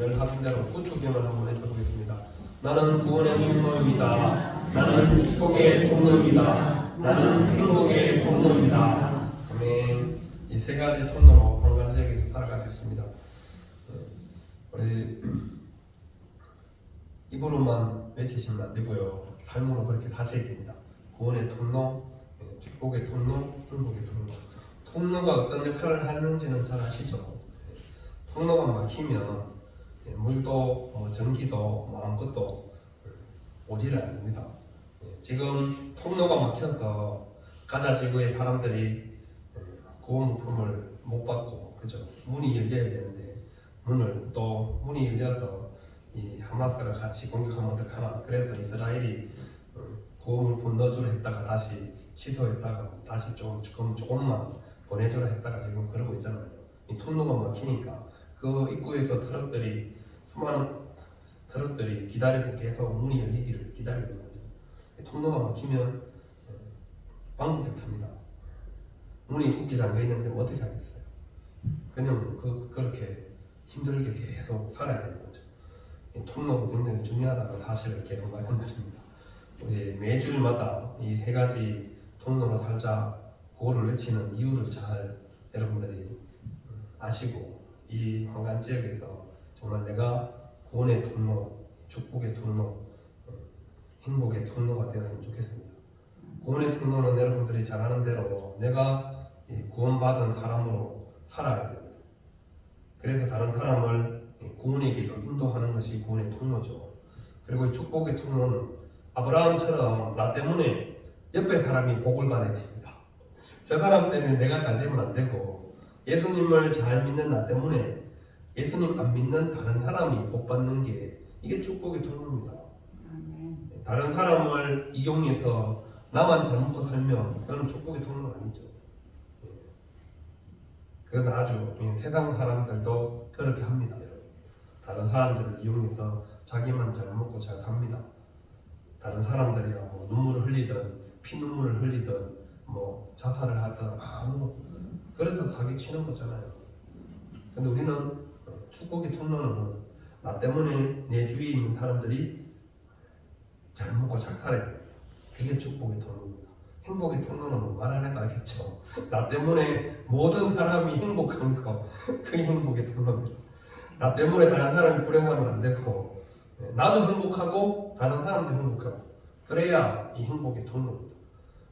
늘 하던 대로 구축경을 한번 해보겠습니다. 나는 구원의 통로입니다. 나는 축복의 통로입니다. 나는 행복의 통로입니다. 아멘. 이 세 가지 통로로 황간지역에서 살아갈 수 있습니다. 우리 입으로만 외치시면 안 되고요. 삶으로 그렇게 사셔야 됩니다. 구원의 통로, 축복의 통로, 행복의 통로. 통로가 어떤 역할을 하는지는 잘 아시죠? 통로가 막히면 물도 전기도 아무것도 오지를 않습니다. 지금 통로가 막혀서 가자 지구의 사람들이 구원물품을 못 받고, 그죠? 문이 열려야 되는데 문이 열려서 이 하마스가 같이 공격하면 어떡하나. 그래서 이스라엘이 구원물품 넣어주려 했다가 다시 취소했다가 다시 조금만 보내주려 했다가 지금 그러고 있잖아요. 이 통로가 막히니까 그 입구에서 수많은 트럭들이 기다리고 계속 문이 열리기를 기다리고 있는 거죠. 통로가 막히면 방법이 없습니다. 문이 굳게 잠겨 있는데 뭐 어떻게 하겠어요? 그냥 그렇게 힘들게 계속 살아야 되는 거죠. 통로가 굉장히 중요하다는 사실을 계속 말씀드립니다. 우리 매주일마다 이 세 가지 통로로 살자 구호를 외치는 이유를 잘 여러분들이 아시고, 이 황간 지역에서 정말 내가 구원의 통로, 축복의 통로, 행복의 통로가 되었으면 좋겠습니다. 구원의 통로는 여러분들이 잘 아는 대로 내가 구원받은 사람으로 살아야 됩니다. 그래서 다른 사람을 구원의 길로 인도하는 것이 구원의 통로죠. 그리고 축복의 통로는 아브라함처럼 나 때문에 옆에 사람이 복을 받아야 됩니다. 저 사람 때문에 내가 잘 되면 안 되고, 예수님을 잘 믿는 나 때문에 예수님 안 믿는 다른 사람이 복 받는 게 이게 축복의 통로입니다. 다른 사람을 이용해서 나만 잘 먹고 살면 그건 축복의 통로가 아니죠. 그건 아주 세상 사람들도 그렇게 합니다. 다른 사람들을 이용해서 자기만 잘 먹고 잘 삽니다. 다른 사람들이 눈물을 흘리든 피눈물을 흘리든 자살을 하든 그래서 사기치는 거잖아요. 근데 우리는 축복의 통로는 나 때문에 내 주위에 있는 사람들이 잘 먹고 잘 살아야 돼요. 그게 축복의 통로입니다. 행복의 통로는 말 안 해도 알겠죠. 나 때문에 모든 사람이 행복한 거, 그게 행복의 통로입니다. 나 때문에 다른 사람이 불행하면 안 되고, 나도 행복하고 다른 사람도 행복하고, 그래야 이 행복의 통로입니다.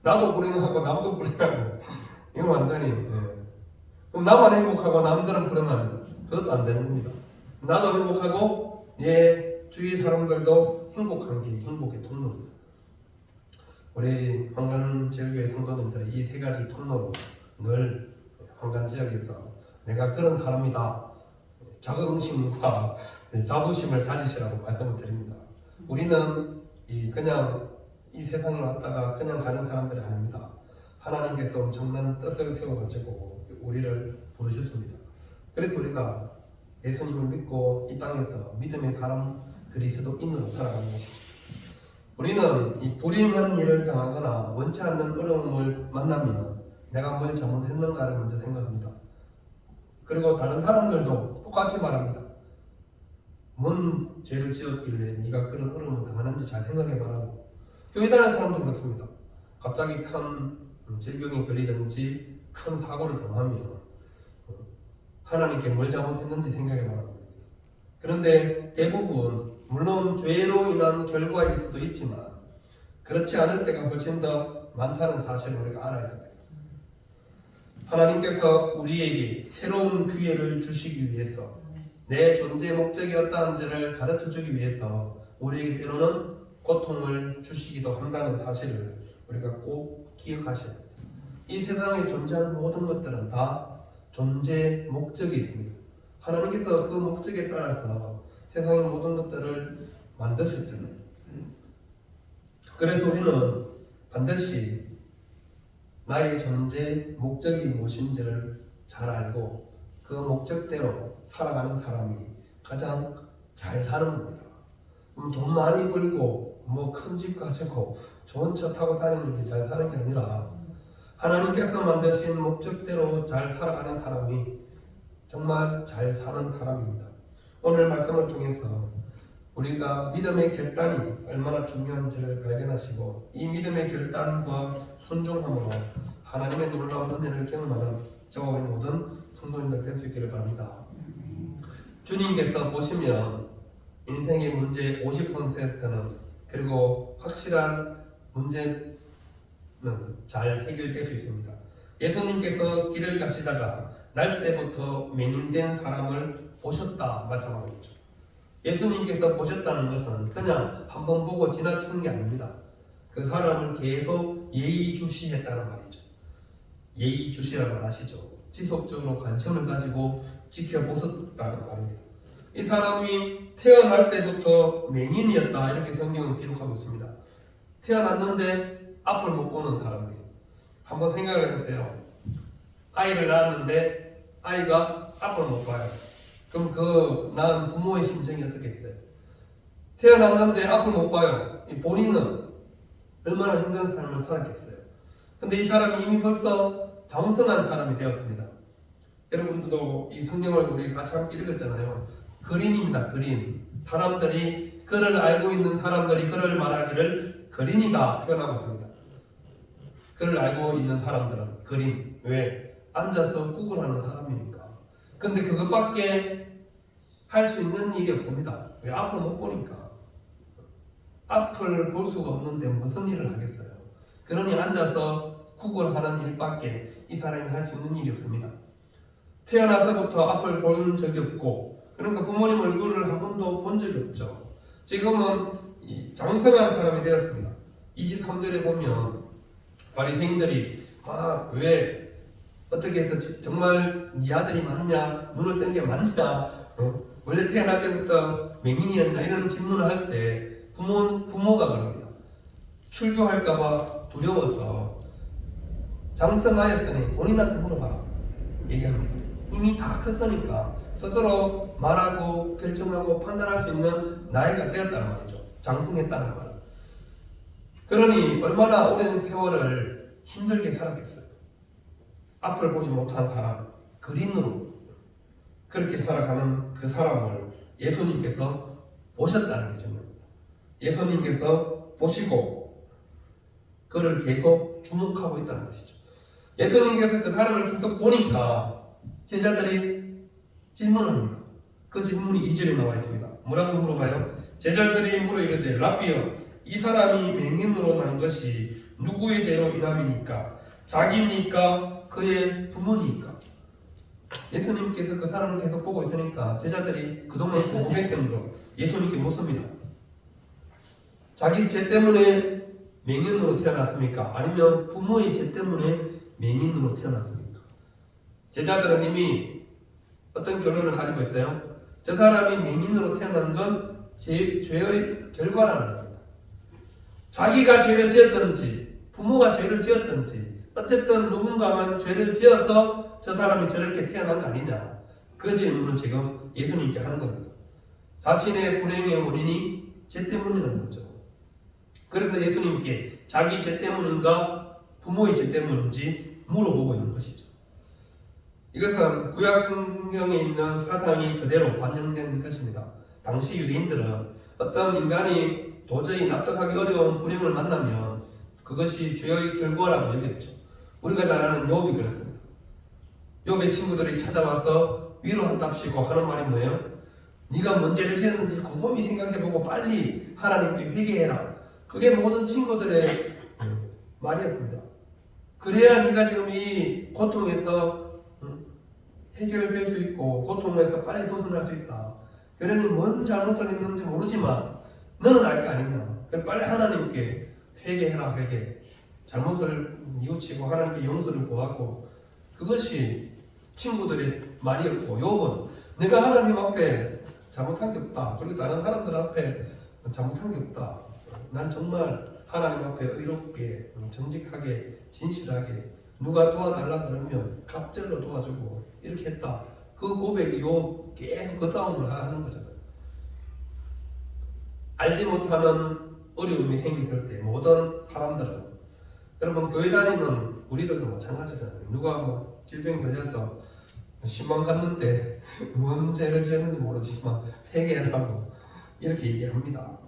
나도 불행하고 남도 불행하고, 이건 완전히 그럼 나만 행복하고 남들은 불행하면 그것도 안 되는 겁니다. 나도 행복하고 내 주위 사람들도 행복한 게 행복의 통로입니다. 우리 황간지역의 성도님들이 이 세 가지 통로로 늘 황간지역에서 내가 그런 사람이다, 자긍심과 자부심을 가지시라고 말씀을 드립니다. 우리는 그냥 이 세상에 왔다가 그냥 사는 사람들이 아닙니다. 하나님께서 엄청난 뜻을 세워가지고 우리를 부르셨습니다. 그래서 우리가 예수님을 믿고 이 땅에서 믿음의 사람 그리스도인으로 살아가는 것입니다. 우리는 이 불행한 일을 당하거나 원치 않는 어려움을 만나면 내가 뭘 잘못했는가를 먼저 생각합니다. 그리고 다른 사람들도 똑같이 말합니다. 뭔 죄를 지었길래 네가 그런 어려움을 당하는지 잘 생각해봐라고. 교회 다니는 사람도 그렇습니다. 갑자기 큰 질병에 걸리든지 큰 사고를 당하면 하나님께 뭘 잘못했는지 생각해봐라. 그런데 대부분 물론 죄로 인한 결과일 수도 있지만 그렇지 않을 때가 훨씬 더 많다는 사실을 우리가 알아야 됩니다. 하나님께서 우리에게 새로운 기회를 주시기 위해서, 내 존재 목적이 어떠한지를 가르쳐주기 위해서 우리에게 때로는 고통을 주시기도 한다는 사실을 우리가 꼭 기억하셔야 됩니다. 이 세상에 존재하는 모든 것들은 다 존재 목적이 있습니다. 하나님께서 그 목적에 따라서 세상의 모든 것들을 만드셨잖아요. 그래서 우리는 반드시 나의 존재 목적이 무엇인지를 잘 알고 그 목적대로 살아가는 사람이 가장 잘 사는 겁니다. 돈 많이 벌고 큰 집 가지고 좋은 차 타고 다니는 게 잘 사는 게 아니라 하나님께서 만드신 목적대로 잘 살아가는 사람이 정말 잘 사는 사람입니다. 오늘 말씀을 통해서 우리가 믿음의 결단이 얼마나 중요한지를 발견하시고 이 믿음의 결단과 순종함으로 하나님의 놀라운 은혜를 경험하는 저와 우리 모든 성도님들 될 수 있기를 바랍니다. 주님께서 보시면 인생의 문제 50%는 그리고 확실한 문제는 잘 해결될 수 있습니다. 예수님께서 길을 가시다가 날 때부터 맹인된 사람을 보셨다 말씀하고 있죠. 예수님께서 보셨다는 것은 그냥 한번 보고 지나치는 게 아닙니다. 그 사람을 계속 예의주시했다는 말이죠. 예의주시라고 아시죠? 지속적으로 관심을 가지고 지켜보셨다는 말입니다. 이 사람이 태어날 때부터 맹인이었다 이렇게 성경은 기록하고 있습니다. 태어났는데 앞을 못 보는 사람이에요. 한번 생각을 해보세요. 아이를 낳았는데 아이가 앞을 못 봐요. 그럼 그 낳은 부모의 심정이 어떻겠어요? 태어났는데 앞을 못 봐요. 본인은 얼마나 힘든 삶을 살았겠어요. 근데 이 사람이 이미 벌써 장성한 사람이 되었습니다. 여러분들도 이 성경을 우리 같이 함께 읽었잖아요. 그린입니다. 그린. 사람들이 그를 알고 있는 사람들이 그를 말하기를 그린이다 표현하고 있습니다. 그를 알고 있는 사람들은 그린. 왜? 앉아서 구걸하는 사람이니까. 근데 그것밖에 할 수 있는 일이 없습니다. 왜? 앞을 못 보니까. 앞을 볼 수가 없는데 무슨 일을 하겠어요? 그러니 앉아서 구걸하는 일밖에 이 사람이 할 수 있는 일이 없습니다. 태어나서부터 앞을 본 적이 없고, 그러니까 부모님 얼굴을 한 번도 본 적이 없죠. 지금은 장성한 사람이 되었습니다. 23절에 보면 바리새인들이 왜 어떻게 해서 정말 네 아들이 맞냐? 눈을 뜬 게 맞냐? 원래 태어날 때부터 맹인이었나? 이런 질문을 할 때 부모가 그럽니다. 출교할까봐 두려워서 장성하였으니 본인한테 물어봐라 얘기합니다. 이미 다 컸으니까 스스로 말하고 결정하고 판단할 수 있는 나이가 되었다는 말이죠. 장성했다는 말. 그러니 얼마나 오랜 세월을 힘들게 살았겠어요. 앞을 보지 못한 사람, 그린으로 그렇게 살아가는 그 사람을 예수님께서 보셨다는 게 중요합니다. 예수님께서 보시고 그를 계속 주목하고 있다는 것이죠. 예수님께서 그 사람을 계속 보니까 제자들이 질문합니다. 그 질문이 2절에 나와 있습니다. 뭐라고 물어봐요? 제자들이 물어 이르되 라비여, 이 사람이 맹인으로 난 것이 누구의 죄로 인함이니까? 자기니까 그의 부모니까? 예수님께서 그 사람을 계속 보고 있으니까 제자들이 그동안 고백됨도 예수님께 묻습니다. 자기 죄 때문에 맹인으로 태어났습니까? 아니면 부모의 죄 때문에 맹인으로 태어났습니까? 제자들은 이미 어떤 결론을 가지고 있어요? 저 사람이 맹인으로 태어난 건 죄의 결과라는 겁니다. 자기가 죄를 지었든지 부모가 죄를 지었든지 어쨌든 누군가만 죄를 지어서 저 사람이 저렇게 태어난 거 아니냐, 그 질문을 지금 예수님께 하는 겁니다. 자신의 불행의 원인이 죄 때문이라는 거죠. 그래서 예수님께 자기 죄 때문인가 부모의 죄 때문인지 물어보고 있는 것이죠. 이것은 구약 성경에 있는 사상이 그대로 반영된 것입니다. 당시 유대인들은 어떤 인간이 도저히 납득하기 어려운 불행을 만나면 그것이 죄의 결과라고 여겼죠. 우리가 잘 아는 욥이 그렇습니다. 욥의 친구들이 찾아와서 위로한답시고 하는 말이 뭐예요? 네가 뭔 죄를 지었는지 곰곰이 생각해보고 빨리 하나님께 회개해라. 그게 모든 친구들의 말이었습니다. 그래야 네가 지금 이 고통에서 해결을 될 수 있고 고통에서 빨리 벗어날 수 있다. 그러니 뭔 잘못을 했는지 모르지만 너는 알 거 아니냐. 그럼 빨리 하나님께 회개해라. 회개. 잘못을 뉘우치고 하나님께 용서를 구하고, 그것이 친구들의 말이었고, 욥은 내가 하나님 앞에 잘못한 게 없다. 그리고 다른 사람들 앞에 잘못한 게 없다. 난 정말 하나님 앞에 의롭게, 정직하게, 진실하게 누가 도와달라 그러면 갑절로 도와주고 이렇게 했다. 그 고백이 욥 계속 그 싸움을 하는 거잖아요. 알지 못하는 어려움이 생겼을 때 모든 사람들은, 여러분 교회 다니는 우리들도 마찬가지잖아요. 누가 뭐 질병 걸려서 신방 갔는데 뭔 죄를 지었는지 모르지만 회개하라고 이렇게 얘기합니다.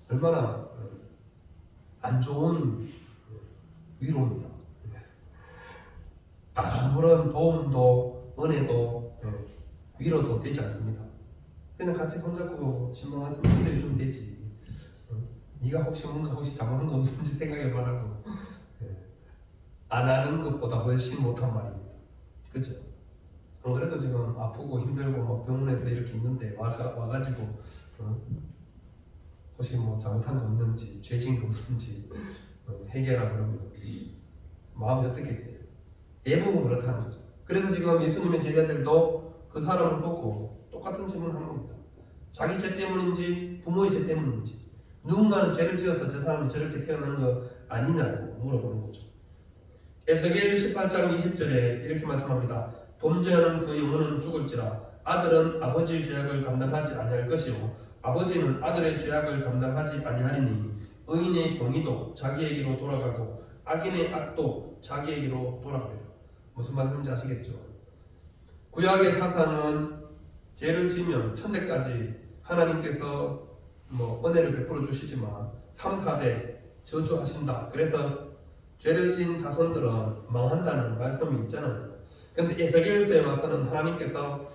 얼마나 안 좋은 위로입니다. 아무런 도움도 은혜도 위로도 되지 않습니다. 그냥 같이 손잡고 신방에서 기도해 주면 되지. 네가 혹시 잘못한 거 없는지 생각해봐라고 안 하는 것보다 훨씬 못한 말입니다. 그죠? 안 그래도 지금 아프고 힘들고 막 병원에서 이렇게 있는데 와가지고 혹시 뭐 잘못한 거 없는지 죄진 거 없는지 해결하라 그러면 마음이 어떻겠어요? 대부분 그렇다는 거죠. 그래서 지금 예수님의 제자들도 그 사람을 보고 똑같은 질문을 한 겁니다. 자기 죄 때문인지 부모의 죄 때문인지 누군가는 죄를 지어서 저 사람이 저렇게 태어난 거 아니냐고 물어보는 거죠. 에스겔 18장 20절에 이렇게 말씀합니다. 범죄하는 그 영혼은 죽을지라 아들은 아버지의 죄악을 감당하지 아니할 것이요 아버지는 아들의 죄악을 감당하지 아니하리니 의인의 공의도 자기에게로 돌아가고 악인의 악도 자기에게로 돌아가리라. 무슨 말씀인지 아시겠죠? 구약의 사상은 죄를 지면 천대까지 하나님께서 은혜를 베풀어 주시지만 3, 4대 저주하신다. 그래서 죄를 지은 자손들은 망한다는 말씀이 있잖아요. 그런데 에스겔서에 와서는 하나님께서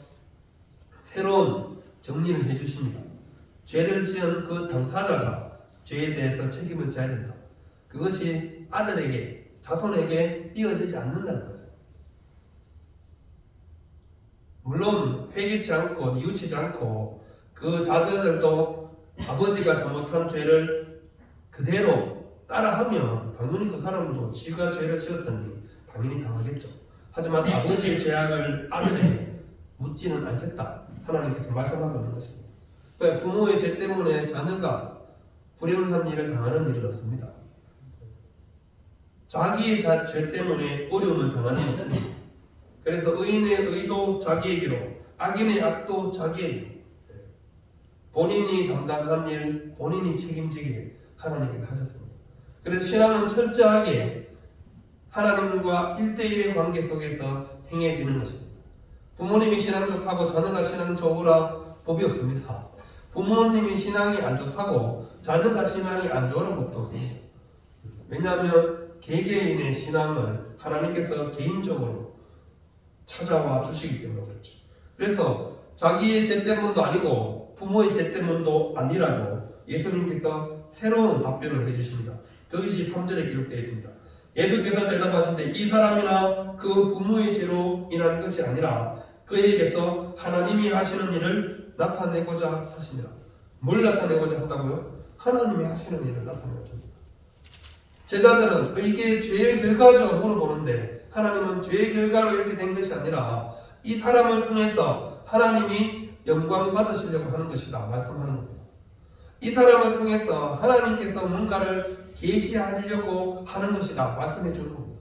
새로운 정리를 해주십니다. 죄를 지은 그 당사자가 죄에 대해서 책임을 져야 된다. 그것이 아들에게, 자손에게 이어지지 않는다는 거죠. 물론 회개치 않고 뉘우치지 않고 그 자들도 아버지가 잘못한 죄를 그대로 따라하면 당연히 그 사람도 지가 죄를 지었더니 당연히 당하겠죠. 하지만 아버지의 죄악을 아들에게 묻지는 않겠다. 하나님께서 말씀하고 있는 것입니다. 그러니까 부모의 죄 때문에 자녀가 불행한 일을 당하는 일은 없습니다. 자기의 죄 때문에 어려움을 당하는 것입니다. 그래서 의인의 의도 자기에게로, 악인의 악도 자기에게로, 본인이 담당한 일, 본인이 책임지게 하나님께서 하셨습니다. 그래서 신앙은 철저하게 하나님과 1대1의 관계 속에서 행해지는 것입니다. 부모님이 신앙 좋다고 자녀가 신앙 좋으라 법이 없습니다. 부모님이 신앙이 안 좋다고 자녀가 신앙이 안 좋으라는 법도 없습니다. 왜냐하면 개개인의 신앙을 하나님께서 개인적으로 찾아와 주시기 때문에 그렇죠. 그래서 자기의 죄 때문도 아니고 부모의 죄 때문도 아니라고 예수님께서 새로운 답변을 해주십니다. 그것이 3절에 기록되어 있습니다. 예수께서 대답하시되 이 사람이나 그 부모의 죄로 인한 것이 아니라 그에게서 하나님이 하시는 일을 나타내고자 하시니라. 뭘 나타내고자 한다고요? 하나님이 하시는 일을 나타내고자 합니다. 제자들은 이게 죄의 결과죠 물어보는데 하나님은 죄의 결과로 이렇게 된 것이 아니라 이 사람을 통해서 하나님이 영광 받으시려고 하는 것이다 말씀하는 겁니다. 이 사람을 통해서 하나님께서 뭔가를 계시하려고 하는 것이다 말씀해 주는 겁니다.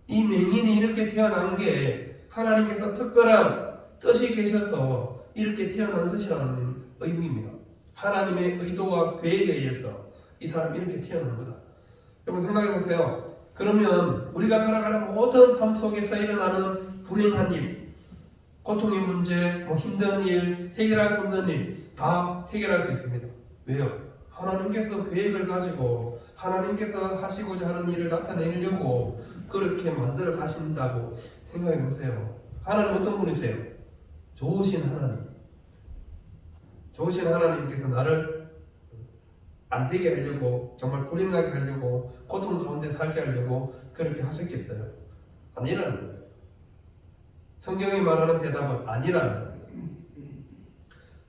이 맹인이 이렇게 태어난 게 하나님께서 특별한 뜻이 계셔서 이렇게 태어난 것이라는 의미입니다. 하나님의 의도와 계획에 의해서 이 사람이 이렇게 태어난 거다. 여러분 생각해 보세요. 그러면 우리가 살아가는 모든 삶 속에서 일어나는 불행한 일, 고통의 문제, 힘든 일, 해결할 수 없는 일 다 해결할 수 있습니다. 왜요? 하나님께서 계획을 가지고 하나님께서 하시고자 하는 일을 나타내려고 그렇게 만들어 가신다고 생각해 보세요. 하나님 어떤 분이세요? 좋으신 하나님. 좋으신 하나님께서 나를 안 되게 하려고, 정말 불행하게 하려고, 고통 가운데 살게 하려고 그렇게 하셨겠어요? 아니라는 거예요. 성경이 말하는 대답은 아니라는 거예요.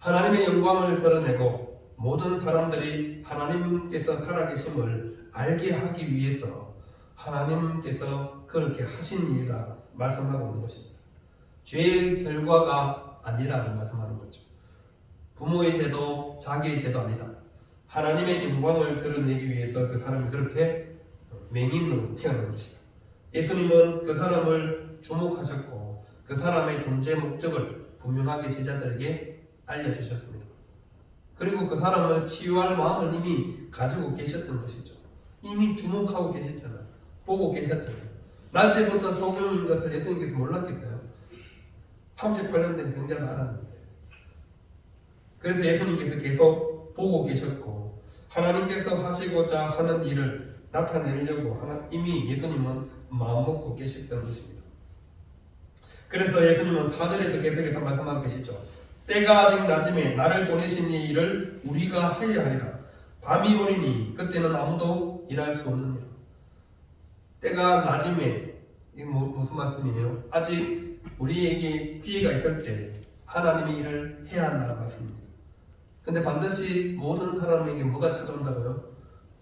하나님의 영광을 드러내고 모든 사람들이 하나님께서 살아계심을 알게 하기 위해서 하나님께서 그렇게 하신 일이라 말씀하고 있는 것입니다. 죄의 결과가 아니라고 말씀하는 거죠. 부모의 죄도 자기의 죄도 아니다. 하나님의 영광을 드러내기 위해서 그 사람이 그렇게 맹인으로 태어난 것이다. 예수님은 그 사람을 주목하셨고 그 사람의 존재 목적을 분명하게 제자들에게 알려주셨습니다. 그리고 그 사람을 치유할 마음을 이미 가지고 계셨던 것이죠. 이미 주목하고 계셨잖아요. 보고 계셨잖아요. 날 때부터 소경인 것을 예수님께서 몰랐겠어요? 38년 된 병자가 알았는데. 그래서 예수님께서 계속 보고 계셨고 하나님께서 하시고자 하는 일을 나타내려고 이미 예수님은 마음먹고 계셨던 것입니다. 그래서 예수님은 4절에도 계속해서 말씀하고 계시죠. 때가 아직 낮음에 나를 보내신 이 일을 우리가 하여야 하리라. 밤이 오리니 그때는 아무도 일할 수 없느냐. 때가 낮음에 이게 무슨 말씀이에요? 아직 우리에게 기회가 있을 때 하나님의 일을 해야 한다는 말씀입니다. 근데 반드시 모든 사람에게 뭐가 찾아온다고요?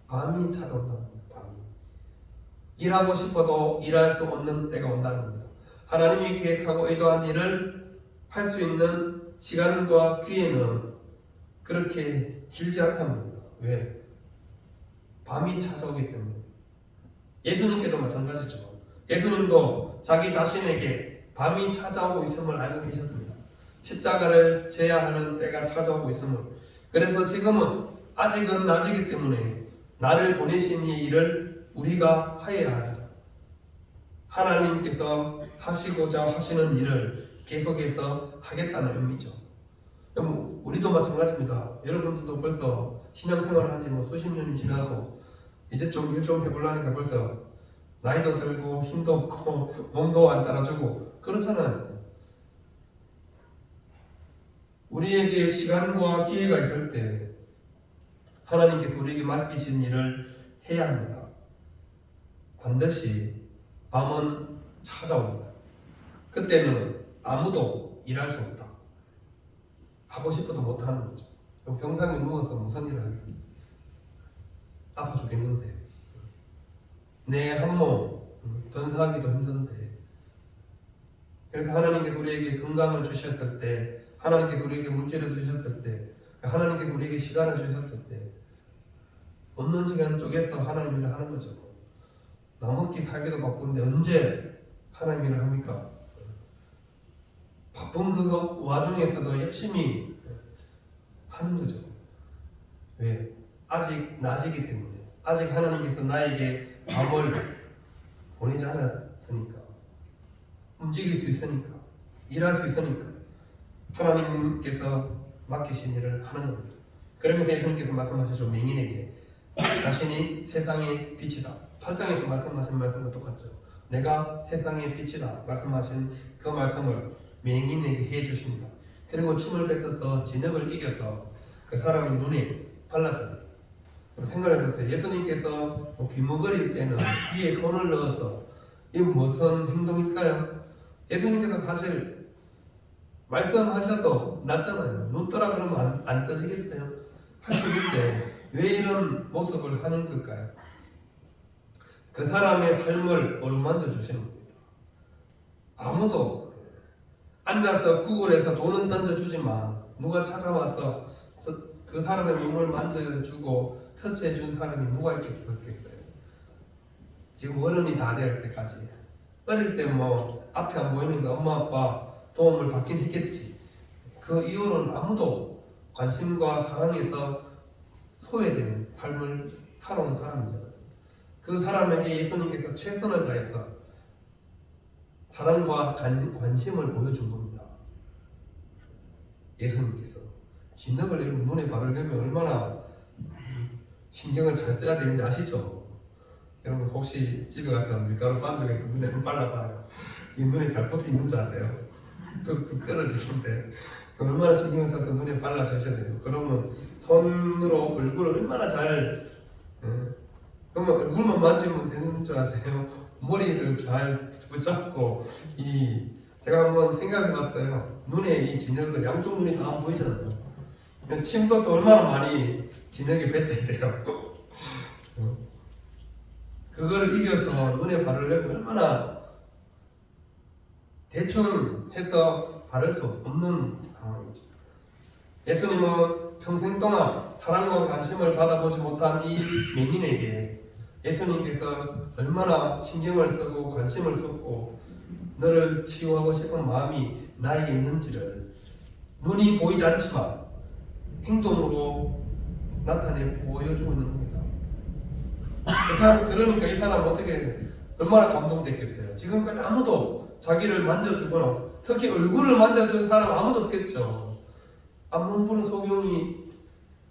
밤이 찾아온다는 겁니다. 밤이. 일하고 싶어도 일할 수 없는 때가 온다는 겁니다. 하나님이 계획하고 의도한 일을 할 수 있는 시간과 기회는 그렇게 길지 않다는 겁니다. 왜? 밤이 찾아오기 때문에. 예수님께도 마찬가지죠. 예수님도 자기 자신에게 밤이 찾아오고 있음을 알고 계셨습니다. 십자가를 져야 하는 때가 찾아오고 있음을. 그래서 지금은 아직은 낮이기 때문에 나를 보내신 이 일을 우리가 하여야 하리라. 하나님께서 하시고자 하시는 일을 계속해서 하겠다는 의미죠. 우리도 마찬가지입니다. 여러분들도 벌써 신앙생활을 한 지 수십 년이 지나서 이제 좀 일 좀 해보려니까 벌써 나이도 들고 힘도 없고 몸도 안 따라주고 그렇잖아요. 우리에게 시간과 기회가 있을 때 하나님께서 우리에게 맡기신 일을 해야 합니다. 반드시 밤은 찾아옵니다. 그때는 아무도 일할 수 없다. 하고 싶어도 못하는 거죠. 병상에 누워서 무슨 일을 하겠어요? 아파 죽겠는데 내 한몸 건사하기도 힘든데. 그래서 하나님께서 우리에게 건강을 주셨을 때, 하나님께서 우리에게 물질을 주셨을 때, 하나님께서 우리에게 시간을 주셨을 때 없는 시간 쪼개서 하나님 일을 하는 거죠. 나먹기 살기도 바쁜데 언제 하나님 일을 합니까? 바쁜 그 와중에서도 열심히 하는 거죠. 왜? 아직 낮이기 때문에. 아직 하나님께서 나에게 밤을 보내지 않았으니까. 움직일 수 있으니까. 일할 수 있으니까. 하나님께서 맡기신 일을 하는 겁니다. 그러면서 예수님께서 말씀하시죠. 맹인에게 자신이 세상의 빛이다. 8장에서 말씀하신 말씀과 똑같죠. 내가 세상의 빛이다 말씀하신 그 말씀을 맹인에게 해주십니다. 그리고 춤을 뱉어서 진흙을 이겨서 그 사람의 눈에 발라줍니다. 생각해보세요. 예수님께서 귀머거릴 때는 귀에 손을 넣어서 이게 무슨 행동일까요? 예수님께서 사실 말씀하셔도 낫잖아요. 눈 뜨라 그러면 안 떠지겠어요? 할 수 있는데 왜 이런 모습을 하는 걸까요? 그 사람의 삶을 어루만져 주시는 겁니다. 아무도 앉아서 구글에서 돈은 던져주지만 누가 찾아와서 그 사람의 몸을 만져주고 터치해준 사람이 누가 있겠어요? 지금 어른이 다 될 때까지. 어릴 때 앞에 안 보이니까 엄마 아빠 도움을 받긴 했겠지. 그 이후로는 아무도 관심과 사랑에서 소외된 삶을 살아온 사람이잖아요. 그 사람에게 예수님께서 최선을 다해서 사랑과 관심을 보여준 겁니다. 예수님께서 진흙을 이렇게 눈에 바르려면 얼마나 신경을 잘 써야 되는지 아시죠? 여러분 혹시 집에 가서 밀가루 반죽해서 눈에 발라봐요. 이 눈에 잘 붙어 있는 줄 아세요? 뚝뚝 떨어지는데 얼마나 신경을 써서 눈에 발라주셔야 돼요. 그러면 손으로 얼굴을 얼마나 잘 그러면 얼굴만 만지면 되는 줄 아세요? 머리를 잘 붙잡고 제가 한번 생각해봤어요. 눈에 이 진흙을 양쪽 눈이 다 안 보이잖아요. 침도 또 얼마나 많이 진흙에 뱉어야 돼요. 그걸 이겨서 눈에 바르려면 얼마나 대충 해서 바를 수 없는 상황이죠. 예수님은 평생 동안 사랑과 관심을 받아보지 못한 이 맹인에게 예수님께서 얼마나 신경을 쓰고 관심을 쏟고 너를 치유하고 싶은 마음이 나에게 있는지를 눈이 보이지 않지만 행동으로 나타내 보여주고 있는 겁니다. 그러니까 이 사람 어떻게 얼마나 감동됐겠어요. 지금까지 아무도 자기를 만져주거나 특히 얼굴을 만져준 사람 아무도 없겠죠. 앞문 부는 소경이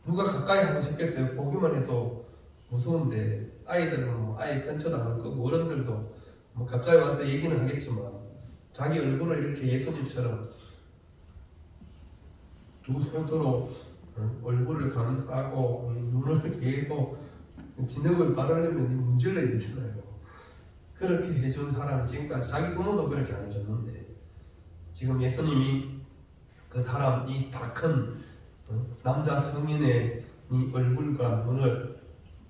누가 가까이 하고 싶겠어요. 보기만 해도 무서운데 아이들은 뭐 아이 근처도 안 가고 어른들도 뭐 가까이 와서 얘기는 하겠지만 자기 얼굴을 이렇게 예수님처럼 두 손으로 얼굴을 감싸고 눈을 계속 진흙을 바르려면 문질러야 되잖아요. 그렇게 해준 사람이 지금까지 자기 부모도 그렇게 안 해줬는데 지금 예수님이 그 사람 이 다 큰 남자 성인의 이 얼굴과 눈을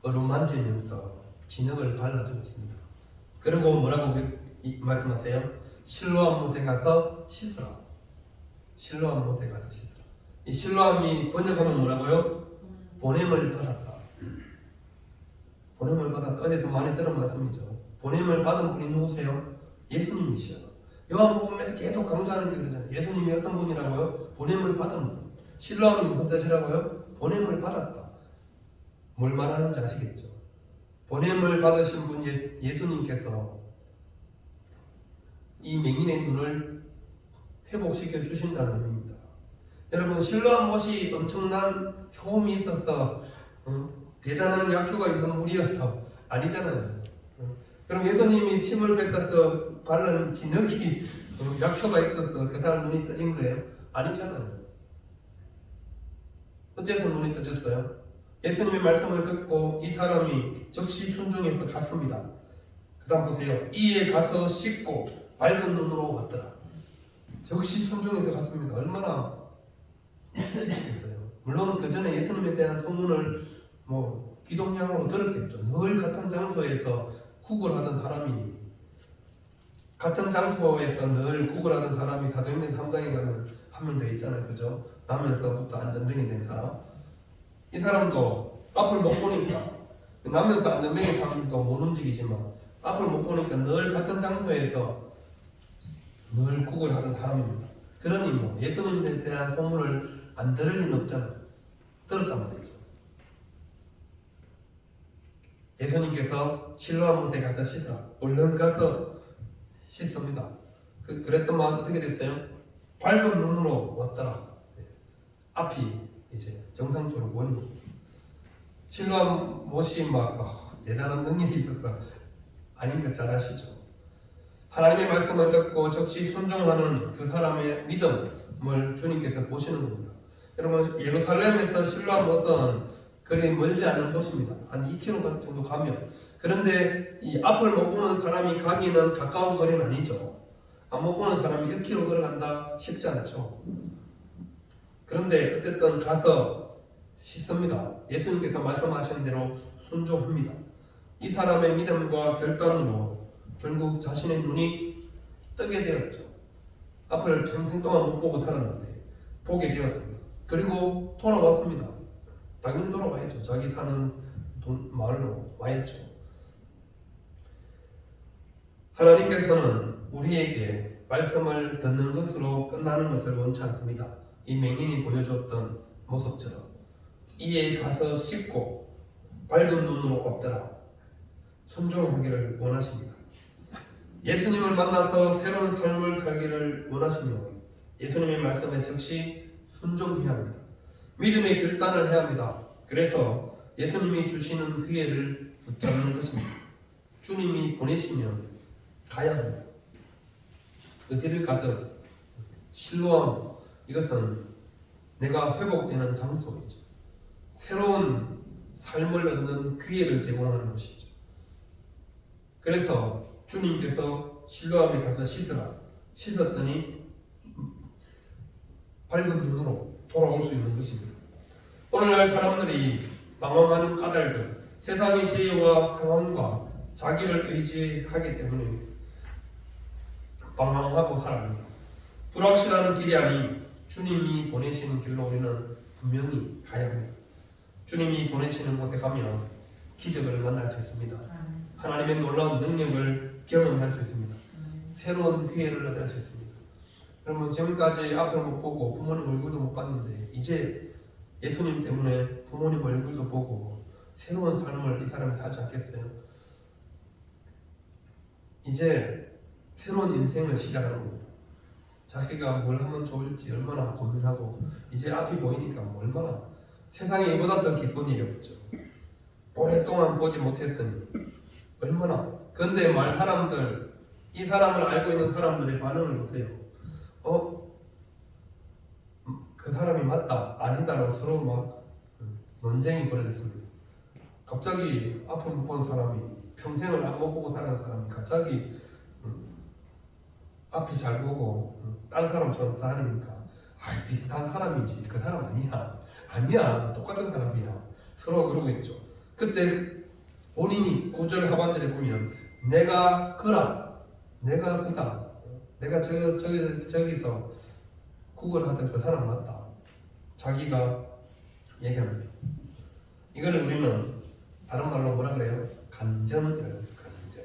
어루만지면서 진흙을 발라주고 있습니다. 그리고 뭐라고 말씀하세요? 실로암 못에 가서 씻으라. 실로암 못에 가서 씻으라. 이 실로암이 번역하면 뭐라고요? 보냄을 받았다. 보냄을 받았다. 어디서 많이 들은 말씀이죠. 보냄을 받은 분이 누구세요? 예수님이시요. 요한복음에서 계속 강조하는 게 그러잖아요. 예수님이 어떤 분이라고요? 보냄을 받은 분. 실로암이 무슨 뜻이라고요? 보냄을 받았다. 뭘 말하는지 아시겠죠? 보냄을 받으신 분 예수님께서 이 맹인의 눈을 회복시켜 주신다는 의미입니다. 여러분 실로암 못이 엄청난 효험이 있어서 대단한 약효가 있는 물이어서 아니잖아요. 그럼 예수님이 침을 뱉어서 바른 진흙이 약효가 있어서 그 사람 눈이 떠진 거예요? 아니잖아요. 어째서 눈이 떠졌어요? 예수님의 말씀을 듣고 이 사람이 즉시 순종해서 갔습니다. 그 다음 보세요. 이에 가서 씻고 밝은 눈으로 왔더라. 즉시 순종해서 갔습니다. 얼마나 기쁘겠어요. 물론 그 전에 예수님에 대한 소문을 기독량으로 들었겠죠. 늘 같은 장소에서 구걸하던 사람이니 같은 장소에서 늘 구걸하던 사람이 사도행전 3장에 가면 한 명 더 있잖아요. 그죠? 나면서부터 안전병이 된 사람. 이 사람도 앞을 못 보니까 나면서 안전병이 사람도 못 움직이지만 앞을 못 보니까 늘 같은 장소에서 늘 구걸하던 사람입니다. 그러니 예수님에 대한 소문을 안 들을 리는 없잖아요. 들었단 말이죠. 예수님께서 실로암 못에 가서 씻으라. 얼른 가서 씻습니다. 그랬더만 어떻게 됐어요? 밝은 눈으로 왔더라. 앞이 이제 정상적으로 보니 실로암 못이 대단한 능력이 있어서 아닌 것 잘 아시죠? 하나님의 말씀을 듣고 즉시 순종하는 그 사람의 믿음을 주님께서 보시는 겁니다. 여러분 예루살렘에서 실로암 못은 그리 멀지 않은 곳입니다. 한 2km 정도 가면. 그런데 이 앞을 못 보는 사람이 가기는 가까운 거리는 아니죠. 안 못 보는 사람이 1km 걸어간다 쉽지 않죠. 그런데 어쨌든 가서 씻습니다. 예수님께서 말씀하신 대로 순종합니다. 이 사람의 믿음과 결단으로 결국 자신의 눈이 뜨게 되었죠. 앞을 평생 동안 못 보고 살았는데 보게 되었습니다. 그리고 돌아왔습니다. 당연히 돌아와야죠. 자기 사는 마을로 와야죠. 하나님께서는 우리에게 말씀을 듣는 것으로 끝나는 것을 원치 않습니다. 이 맹인이 보여줬던 모습처럼 이에 가서 씻고 밝은 눈으로 왔더라. 순종하기를 원하십니다. 예수님을 만나서 새로운 삶을 살기를 원하시면 예수님의 말씀에 즉시 순종해야 합니다. 믿음의 결단을 해야 합니다. 그래서 예수님이 주시는 기회를 붙잡는 것입니다. 주님이 보내시면 가야 합니다. 어디를 가든 실로암 이것은 내가 회복되는 장소이죠. 새로운 삶을 얻는 기회를 제공하는 것이죠. 그래서 주님께서 실로암에 가서 씻었더니 밝은 눈으로 돌아올 수 있는 것입니다. 오늘날 사람들이 망망하는 까닭은 세상의 지혜와 상황과 자기를 의지하기 때문에 방황하고 살아갑니다. 불확실한 길이 아닌 주님이 보내시는 길로 우리는 분명히 가야 합니다. 주님이 보내시는 곳에 가면 기적을 만날 수 있습니다. 하나님의 놀라운 능력을 경험할 수 있습니다. 새로운 기회를 얻을 수 있습니다. 여러분 지금까지 앞을 못 보고 부모님 얼굴도 못 봤는데 이제 예수님 때문에 부모님 얼굴도 보고 새로운 삶을 이 사람이 살지 않겠어요? 이제 새로운 인생을 시작하는 겁니다. 자기가 뭘 하면 좋을지 얼마나 고민하고 이제 앞이 보이니까 뭐 얼마나 세상에 이보다 더 기쁜 일이 없죠. 오랫동안 보지 못했으니 얼마나. 근데 말 사람들, 이 사람을 알고 있는 사람들의 반응을 보세요. 그 사람이 맞다 아니다라고 서로 막 논쟁이 벌어졌습니다. 갑자기 앞을 못 본 사람이, 평생을 안 못 보고 살아온 사람이 갑자기 앞이 잘 보고 딴 사람처럼 다니니까 비슷한 사람이지 그 사람 아니야 똑같은 사람이야 서로 그러고 있죠. 그때 본인이 9절 하반절에 보면 내가 그다 내가 저기서 구걸하던 그 사람 맞다 자기가 얘기합니다. 이거를 우리는 다른 말로 뭐라 그래요? 간증이라고 해요. 간증.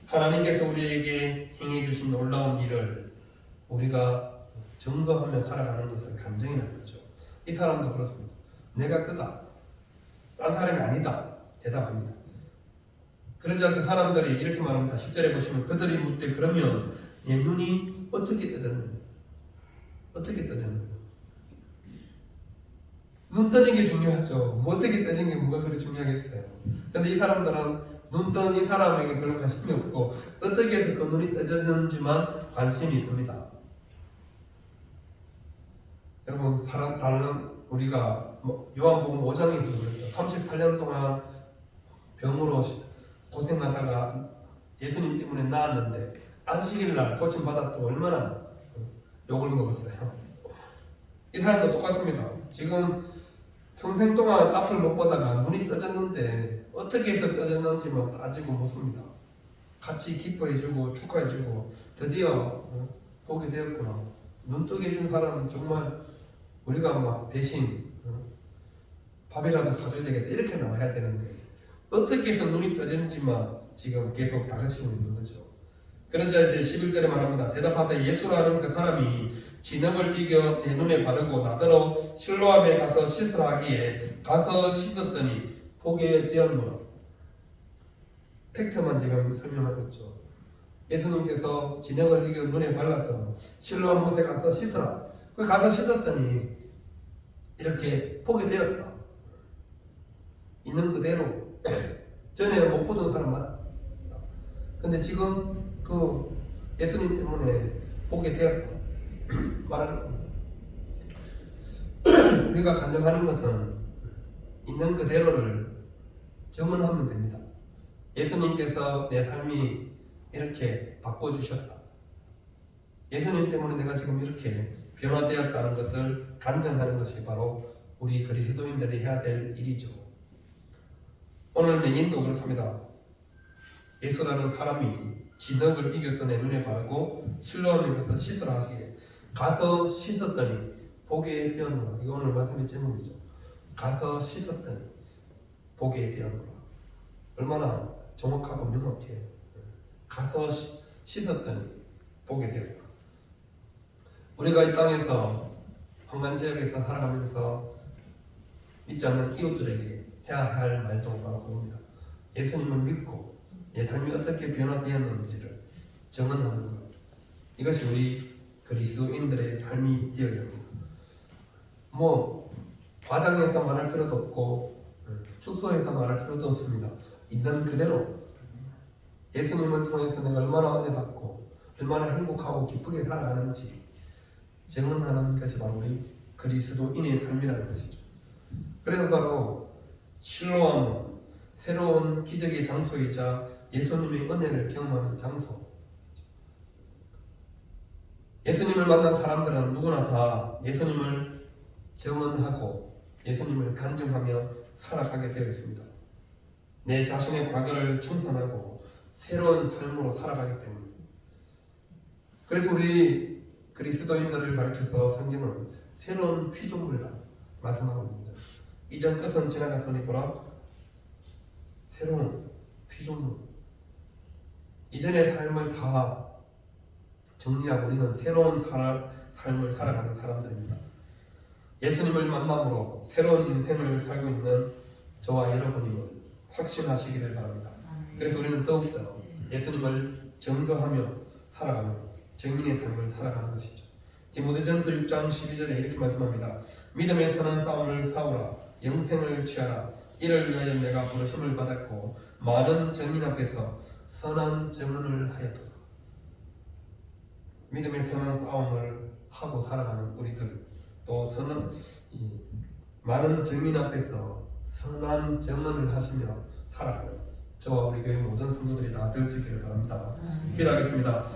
하나님께서 우리에게 행해 주신 놀라운 일을 우리가 증거하며 살아가는 것을 간증이라고 하죠. 이 사람도 그렇습니다. 내가 그다 딴 사람이 아니다 대답합니다. 그러자 그 사람들이 이렇게 말합니다. 10절에 보시면 그들이 묻되 그러면 내 눈이 어떻게 떠졌느냐? 어떻게 떠졌느냐? 눈 떠진 게 중요하죠. 뭐 어떻게 떠진 게 뭐가 그렇게 중요하겠어요. 근데 이 사람들은 눈 뜬 이 사람에게 별로 관심이 없고 어떻게 그 눈이 떠졌는지만 관심이 있습니다. 여러분 다른 우리가 요한복음 5장에서 그랬죠. 38년 동안 병으로 고생하다가 예수님 때문에 나았는데 안식일날 고침받았다고 얼마나 욕을 먹었어요. 이 사람도 똑같습니다. 지금 평생 동안 앞을 못 보다가 눈이 떠졌는데 어떻게 해서 떠졌는지만 따지고 묻습니다. 같이 기뻐해주고 축하해주고 드디어 보게 되었구나. 눈 뜨게 해준 사람은 정말 우리가 막 대신 밥이라도 사줘야 되겠다 이렇게 나와야 되는데 어떻게 해서 눈이 떠졌는지만 지금 계속 다그치고 있는 거죠. 그러자 이제 11절에 말합니다. 대답하되 예수라는 그 사람이 진흙을 이겨 내 눈에 바르고 나더러 실로암에 가서 씻으라 하기에 가서 씻었더니 보게 되었노라. 팩트만 지금 설명하고 있죠. 예수님께서 진흙을 이겨 눈에 발라서 실로암 못에 가서 씻으라. 그 가서 씻었더니 이렇게 보게 되었다. 있는 그대로 전에 못 보던 사람만. 근데 지금 그 예수님 때문에 보게 되었다 말하는 겁니다. 우리가 간증하는 것은 있는 그대로를 증언하면 됩니다. 예수님께서 내 삶이 이렇게 바꿔주셨다. 예수님 때문에 내가 지금 이렇게 변화되었다는 것을 간증하는 것이 바로 우리 그리스도인들이 해야 될 일이죠. 오늘 맹인도 그렇습니다. 예수라는 사람이 진흙을 이겨서 내 눈에 바르고 실로암에 가서 씻으라 하기에 가서 씻었더니 보게 되었노라. 이거 오늘 말씀의 제목이죠. 가서 씻었더니 보게 되었노라. 얼마나 정확하고 명확해요. 가서 씻었더니 보게 되었노라. 우리가 이 땅에서 황간 지역에서 살아가면서 믿지 않는 이웃들에게 해야 할 말도 바로 그겁니다. 예수님을 믿고 내 삶이 어떻게 변화되었는지를 증언하는 것. 이것이 우리 그리스도인들의 삶이 되어야 합니다. 과장해서 말할 필요도 없고 축소해서 말할 필요도 없습니다. 있는 그대로 예수님을 통해서 내가 얼마나 은혜 받고 얼마나 행복하고 기쁘게 살아가는지 증언하는 것이 바로 우리 그리스도인의 삶이라는 것이죠. 그래서 바로 실로암은 새로운 기적의 장소이자 예수님의 은혜를 경험하는 장소. 예수님을 만난 사람들은 누구나 다 예수님을 증언하고 예수님을 간증하며 살아가게 되어 있습니다. 내 자신의 과거를 청산하고 새로운 삶으로 살아가기 때문에. 그래서 우리 그리스도인들을 가르쳐서 성경은 새로운 피조물이라 말씀하고 있습니다. 이전 것은 지나갔으니 보라 새로운 피조물. 이전의 삶을 다 정리하고 우리는 새로운 삶을 살아가는 사람들입니다. 예수님을 만남으로 새로운 인생을 살고 있는 저와 여러분임을 확신하시기를 바랍니다. 그래서 우리는 더욱더 예수님을 증거하며 살아가는 증인의 삶을 살아가는 것이죠. 디모데전서 6장 12절에 이렇게 말씀합니다. 믿음의 선한 싸움을 싸우라. 영생을 취하라. 이를 위하여 내가 부르심을 받았고 많은 증인 앞에서 선한 증언을 하였도다. 믿음의 선한 싸움을 하고 살아가는 우리들, 또 많은 증인 앞에서 선한 증언을 하시며 살아가는 저와 우리 교회 모든 성도들이 다 될 수 있기를 바랍니다. 기도하겠습니다.